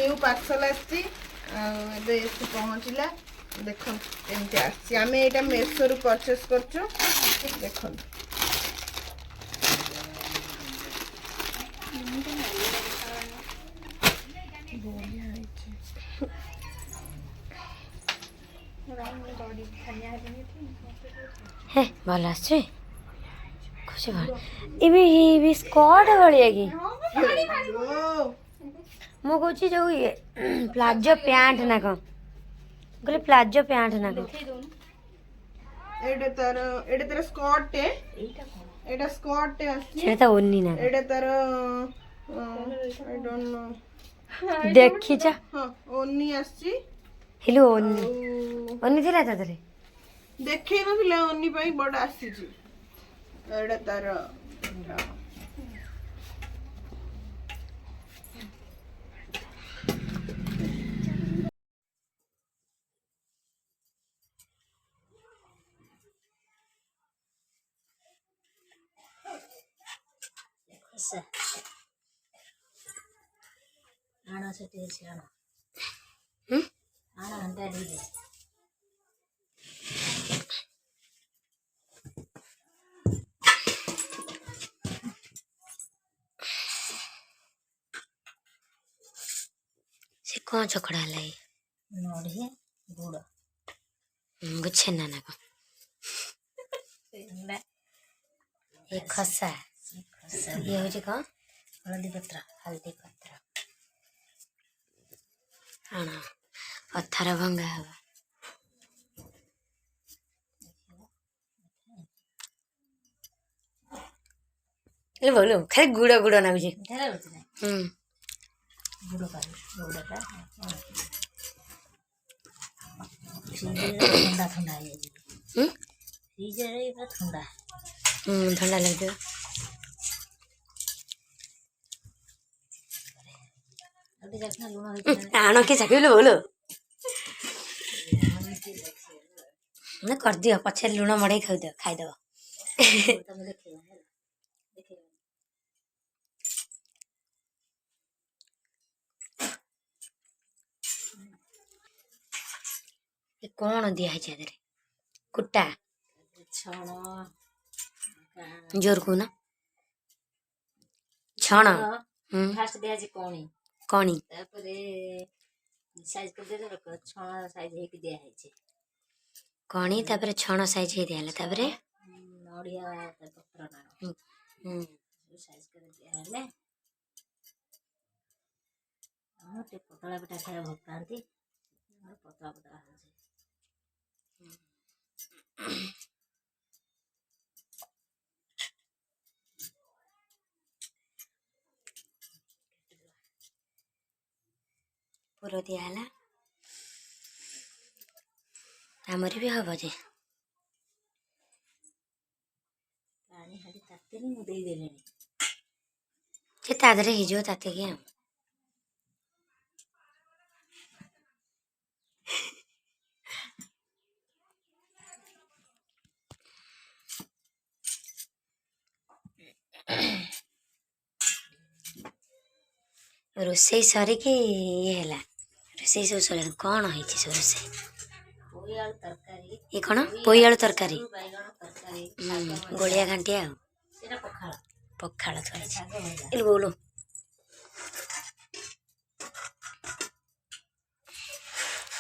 New parcel आसी पहुँचला देख एमती आम यहाँ मेसो रु परचेस कर देख हे भल आछे खुशी भल इबे स्कर्ट भलिया कि मु कहूँ जो ये प्लाजो पैंट ना कौन कहले प्लाजो पैंट ना कौन एडे तार स्कर्ट एडा स्कर्ट आसी सेटा ओन्नी ना एडे तार आई डोंट नो देखि जा हां ओन्नी आसी हेलो ओन्नी ओन्नी थिला ता तरे देखै नथिला ओन्नी पई बड आसी छी एडा तार आना सेठी से आना आना घंटा दी से कौन चकड़ा लाई नोड़ी गुड़ गुच्छे ना ना को ये खसा ये हो कौन हल्दी पत्र हाँ पत्थर भंगा हवा ले बोलो खाली गुड़ गुड़ ना बुझे गुड़ का ठंडा ठंडा है फ्रीजर रे पूरा ठंडा ठंडा लग जाए अभी देखना लूना आनो के चाकिले बोलो ना कर दियो पछे लुण मड़े खाई दो कौन दिया है चादर कुट्टा छण जोर को ना छण फास्ट दिया जी कोणी कणी तापरे साइज कर दे रख छण साइज हे कि दिया है छी कणी तापरे छण साइज हे दियाला तापरे नडिया पत्र ना साइज कर दिया हले हम ते पतला बेटा खाए भल पाती पतला पतला है पूरा दियाला हमर भी हबो जे पानी हडी ताते नहीं दे देले जे तादरे हिजो ताते के रोसई सरी कि ये हैला रोसई सब सरी कौन है सब रोसई पोई आलू तरकारी ये कौन पोई आलू तरकारी बैगन तरकारी गोलिया घंटिया सेटा पखाळ पखाड़ थोड़ी शाग भजा इल बोलो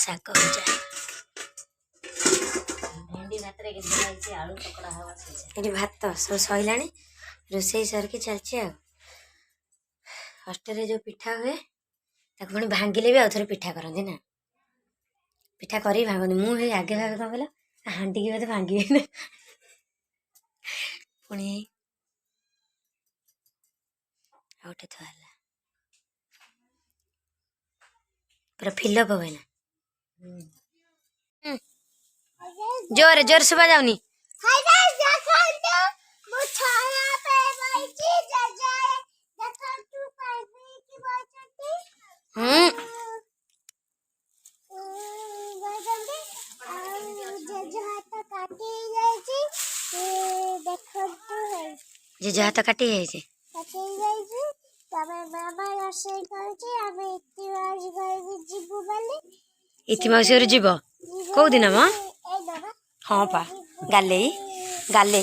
शाग भजा भेंडी भातरे के दिलाई से आलू पकड़ा हवा से ये भात तो सब सइलानी रोसई सरकी चलची आ हॉस्टेल जो पिठा हुए ताको पुणी भांगिले भी आउथरे पिठा करंदी ना पिठा करी भांगनी मु हे आगे भागे कौन कहला हांडी की बोधे भांगी ना पुणी आउटे थला पूरा फिलअप होवे ना जोर जोर सुबह जाऊनी जे जहा तो काटी है मामा रोषेई करुची आमे इतनी बाजी इति माउसी घर जीव कौ दिन म हाँ पा गाले गाले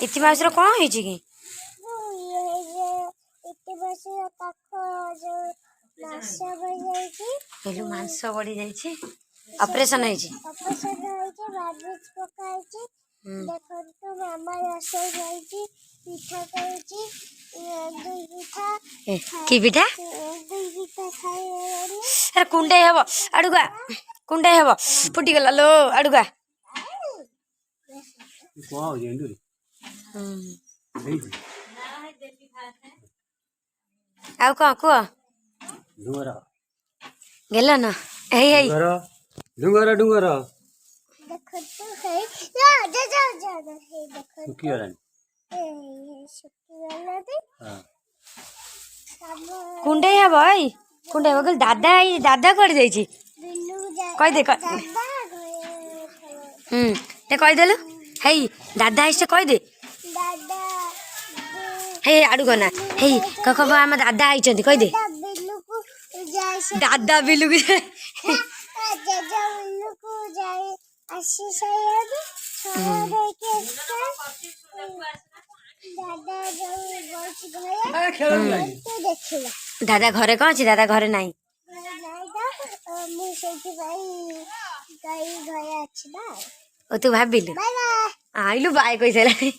इति माउसी कौन है कि हेलो मांस बढ़ी जाइए ऑपरेशन है कि पिठा अरे कुंडे हम आड़ुआ कुंडे हम फुटीगला लो आड़ुआ आउ कह कह गेल न डुंगर डुंगर कुंडे हे भाई कुंडे हो गल दादा दादा कर जाई कह दे ते कह देलु हे दादा ऐसे कह दे हे आडू गना हे कख आम दादा आई कह दे दादा बिलु दादा घरे कौन अच्छी दादा घरे नहीं तू भाविलु आइलु बाय कही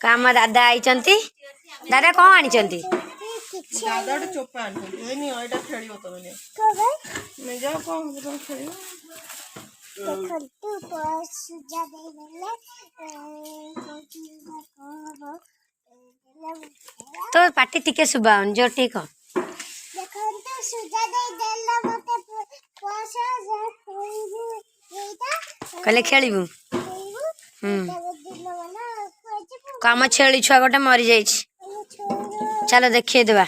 काम दादा आई दादा कौन आनी दादा चोपा आनी एटा खेलियो तो मैंने मैं जा कौन तो खेलियो तो पार्टी टिके सुबाउन जो ठीक हो कहले खेलबू कम छेली छुआ गोटे मरी जाइए चलो देखिए देवा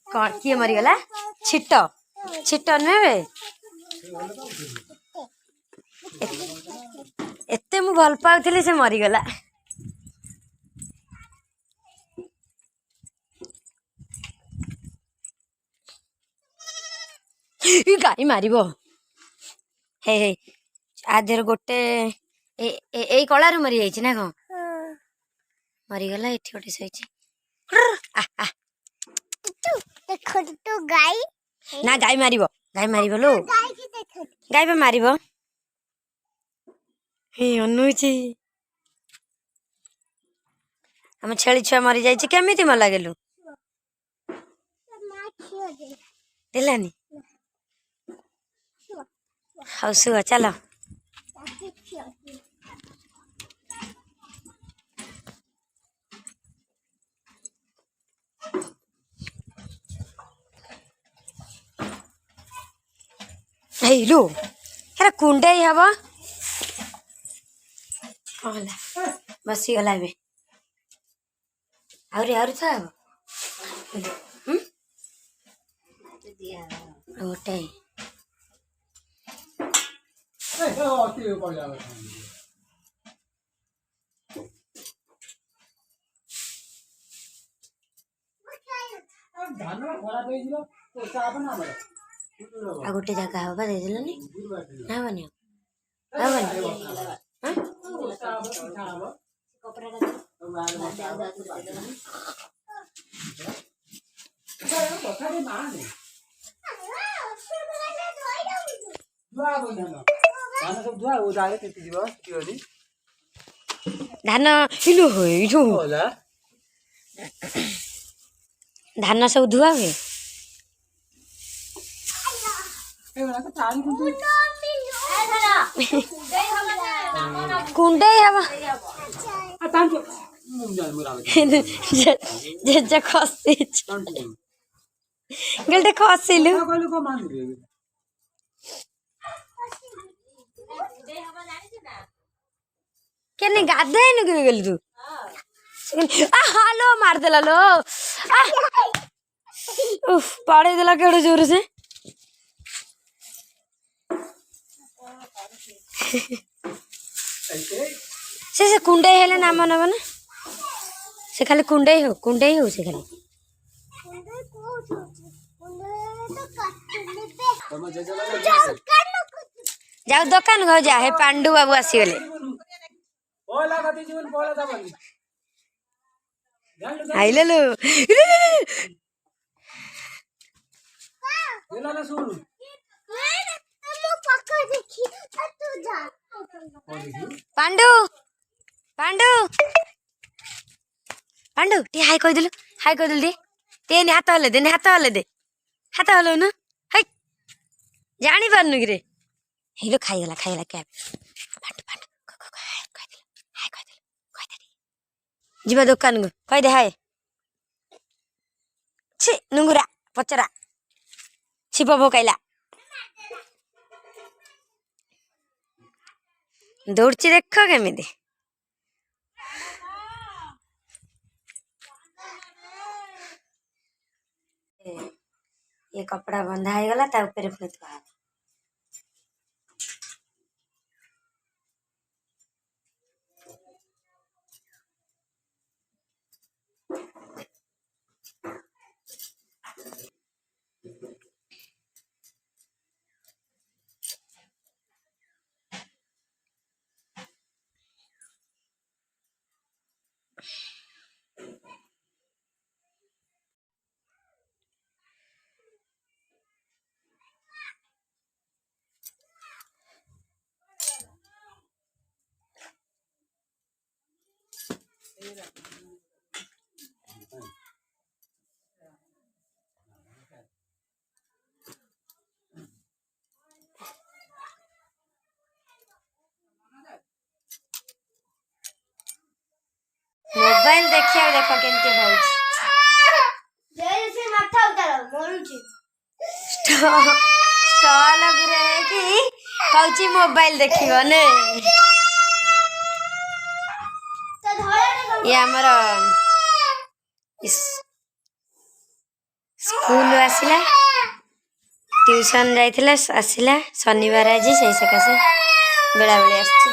कौन किए मरीगला छिट छिट नुहे एते मु भल पाउथली से मरीगला गाई मारिब हे हे आधर गोटे ए कलार मरी जाइए ना कौन मरीगला ये गोटे सही गाई ना गाई मारिब लो गाई पे मारिब हे अनुची हम छेली छुआ मरी जाइए केमिति मर लागेलु देलानी हाँ शुआ चलो लो हेरा कुंडे हम बसीगला आहरी था गोटे गोटे जगह हवा दे दिलनि ना बनी धान इलु धान सब धुआ हुए कुंडे जे खसी गलते खसिलु केने गाधेनु के गेल तू हालो मार देला लो उफ पाड़े देला केड़ो जोर से कुंडे हेले नाम नब ना से खाली कुंडे हो से खाली जाओ दुकान को जा हे पांडु बाबू आसीगले आइले लो पांडु पांडु पांडु टी हाय कह दिलु दे ते हाथ हले दे हाथ हलो न हाय जानी पारनु कि रे हेलो खाइगला क्या पांडु पांडु कह दिलु हाय कह दे जीवा दुकान को कह दे हाय छी नुंगुरा पचरा छिप पकाइला दौड़ची देख केमिति ये कपड़ा बंधा हो गला ता ऊपर पुणी थुआ मोबाइल देखिए देखो केमती होउची स्टॉल गुरे है कि कहूची मोबाइल देखियो ने ये हमर स्कूल आसिला ट्यूशन जाइथिला आसिला शनिवार आज से सकासे बेला बेला आछी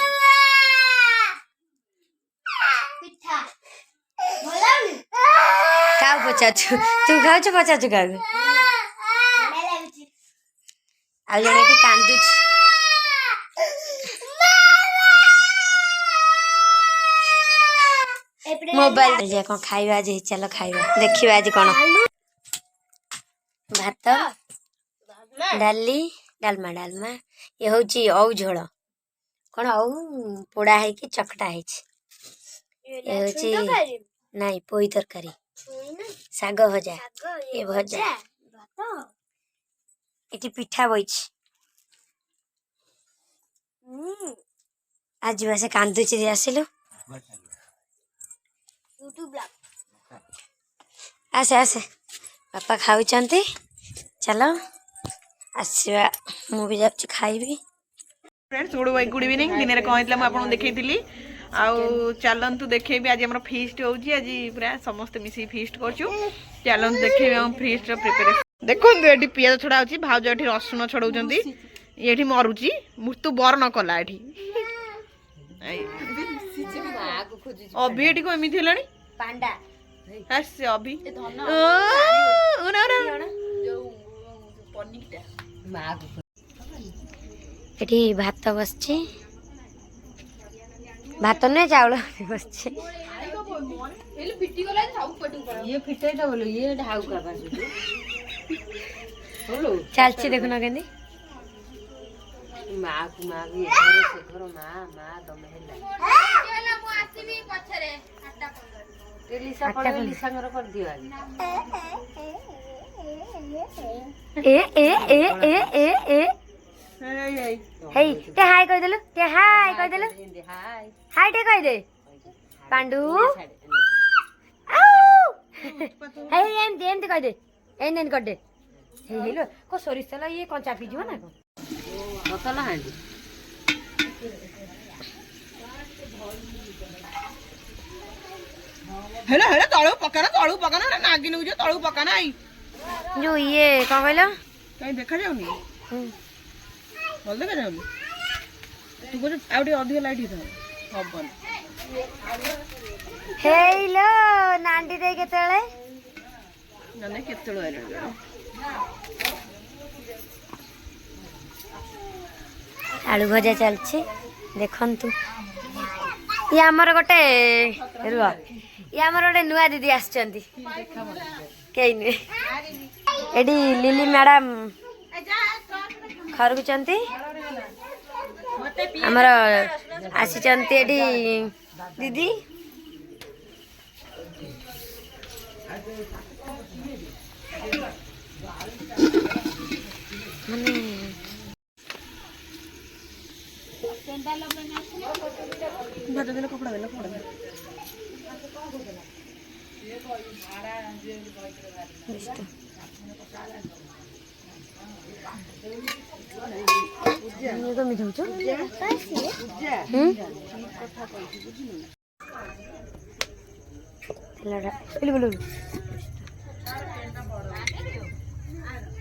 का पचाछु तू खाऊ पचाछु का आ जने टी कांदुछ मोबाइल जे कोन खाइबा आज चलो खाइबा देखिबा आज कोन भात डाली डालमा ये होची औ झोल कोन औ पोड़ा है कि चकटा है ये होची नहीं पोई तरकारी साग भजा ये भजा इटी पिठा बइछ आज बसे कांदुची दे आसिलु आसे आसे बापा खाऊचंती चलो आसवा मु भी जाची खाइबी फ्रेंड्स गुड इवनिंग दिन में कौन मैं आपको देखी आउ चलतु देखे आज आम फिस्ट हो आज पूरा समस्त मिसी फिस्ट करचु चलतु देखे फिस्ट प्रिपेरेसन देखो ये पियाज छड़ा अच्छी भाज ये रसुण छड़ाऊँ ये मरुची मृत्यु बरण कला अभी ये कमी पांडा अभी एठी भात बसछि भात नहीं चावल बसछि ये फिटे तो बोलो ये ढाउ का पास बोलो चलछि देखो ना केनी माँ को माँ भी घर से घर माँ दम है लिसा पड़े लिसा घर कर दियो ए हे ते हाय कह देलु हाय टे कह दे पांडु हे एम कह दे एन कर दे हे लो को सोरिस तेल ये कंचा पिजियो ना को मसला हांडी हेलो हेलो तळू पकाना नागिन हो जो तळू पकाना आई जो ये कौन कहलो कहीं देखा जाउनी भल देखा जाउनी तू को आउडी अधिक लाइट हिता हबन हेलो नांडी दे केतळे नने केतळो आले आलू भजा चलछि देखंतु ये हमर गोटे रुआ ये हमर गोटे नुआ दीदी आछंती केई नुए एडी लिली मैडम खरगुचंती हमर आसीचंती एडी दीदी माने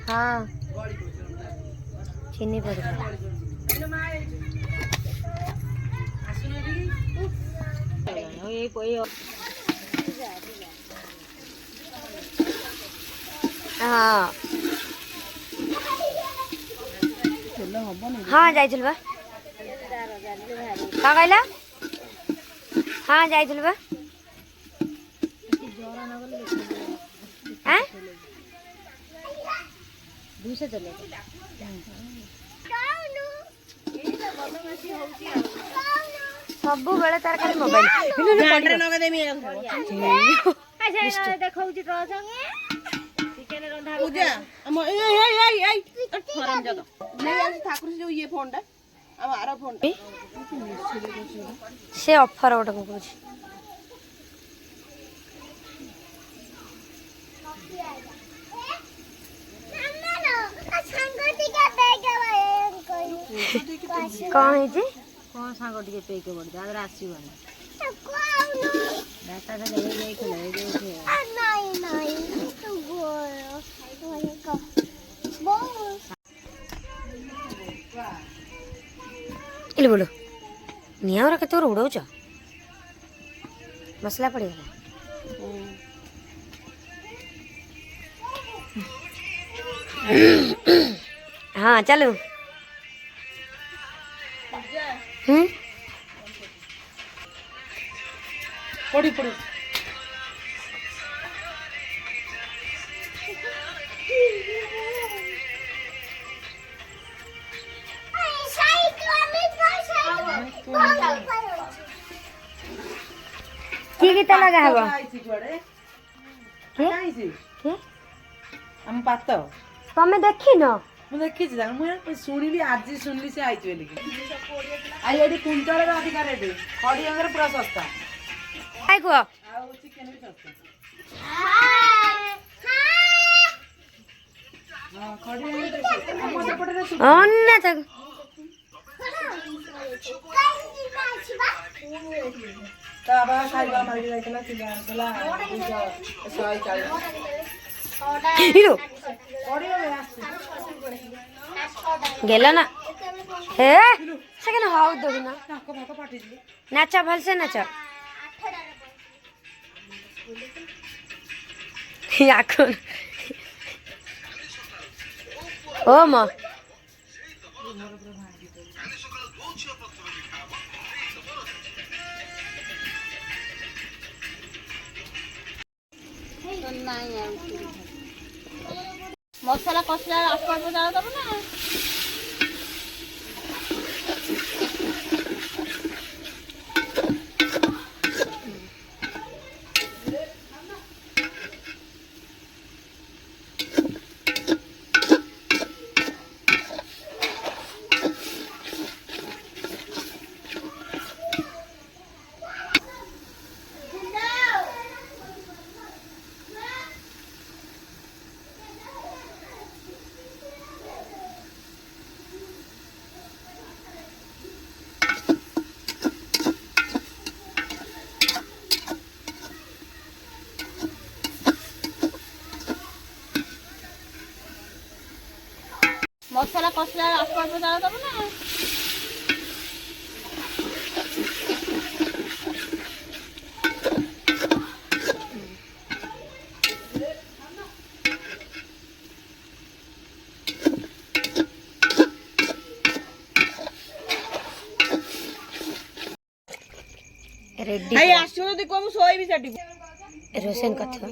हाँ चीनी पड़ हाँ हाँ जाइल बा का कहला हाँ जाइल बा सब बेले तार खाली मोबाइल से ऑफर गोटे कहूँ कौन है जी कौन सांग टिके पेके पड़ जा अगर आसीबनी डाटा से ले जाई खले दे नहीं नहीं तू बोल का इले बोलो निया और केतो उड़ौ छ मसला पड़ी गला हाँ चलो पड़ी पड़ी की गीत लगा हबो के हम पात तमे देखी न ମୁଁ ଦେଖିଛି ତାଙ୍କୁ ମୁଁ ଶୁଣିଲି ଆଜି ଶୁଣିଲି ସେ ଆଇଛି ବୋଲି ଆଉ ଏଠି କୁଇଣ୍ଟାଲ ଅଧିକା ରେଟ୍ ଖଡ଼ିଆଙ୍କର ପୁରା ଶସ୍ତା ଖାଇ କୁହ ଆଉ ଚିକେନ ବି ଶସ୍ତା ହଁ ଖଡ଼ିଆ ଆମ ସେପଟରେ ଅନ୍ନା ତାକୁ ତା ବାବା ଖାଇବା ମାରିକି ଯାଇଥିଲା କିଲୋ ଆଣିଥିଲା 140 हिरो गेला ना हे सेकेंड हाउ दो ना नाचा भल से नाचा याको ओ मां मसाला कसला आसपास जाओ तब ना मसाला कसला आसपास जाओ तब ना ରେଡି ଭାଇ ଆସିବ ଯଦି କହ ମୁଁ ଶୋଇବି ସେଠି। ରୋଷେଇ କରିଥିବ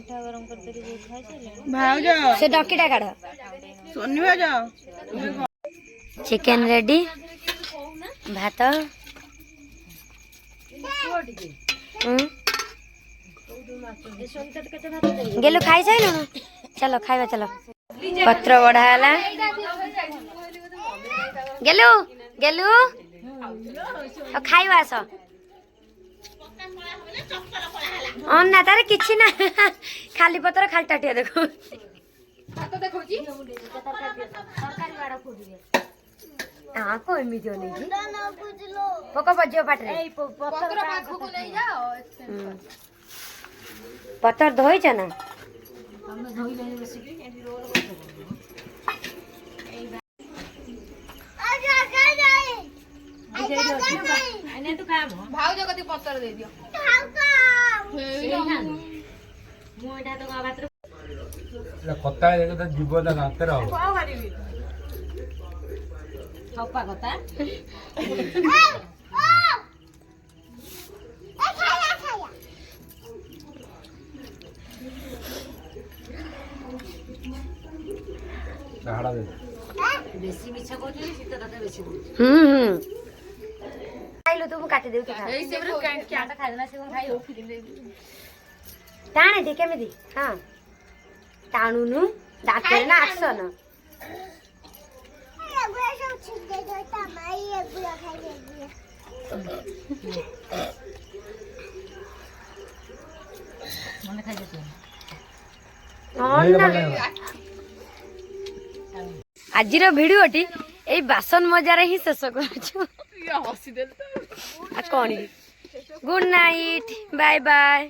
ଭାଉଜ ସେ ଡଙ୍କିଟା କାଢ। ସୋନି ଭାଉଜ ଚିକେନ ରେଡି, ଭାତ गेलु खाई साइलुनु चलो खाइबा चलो पत्र बड़ा हला गेलु गेलु खाइबा आस अन्ना तारे किछि ना खाली पत्र खाली टाटिया देखो हाँ कोई मिडियो नहीं पको बजियो पाटरे पत्थर धोई छ ना ଭାଉଜ କତି ପତ୍ର ଦେଇ ଦିଅ। କତା ଯିବ ତା ଦାନ୍ତରେ ହବ खाइलु तू काटी देउ टाणे दे केमिति हां टाणुनु दांतरे ना आक्सन आजिर भिडियोटी ए बासन मजार ही शेष करूछु गुड नाइट बाय बाय।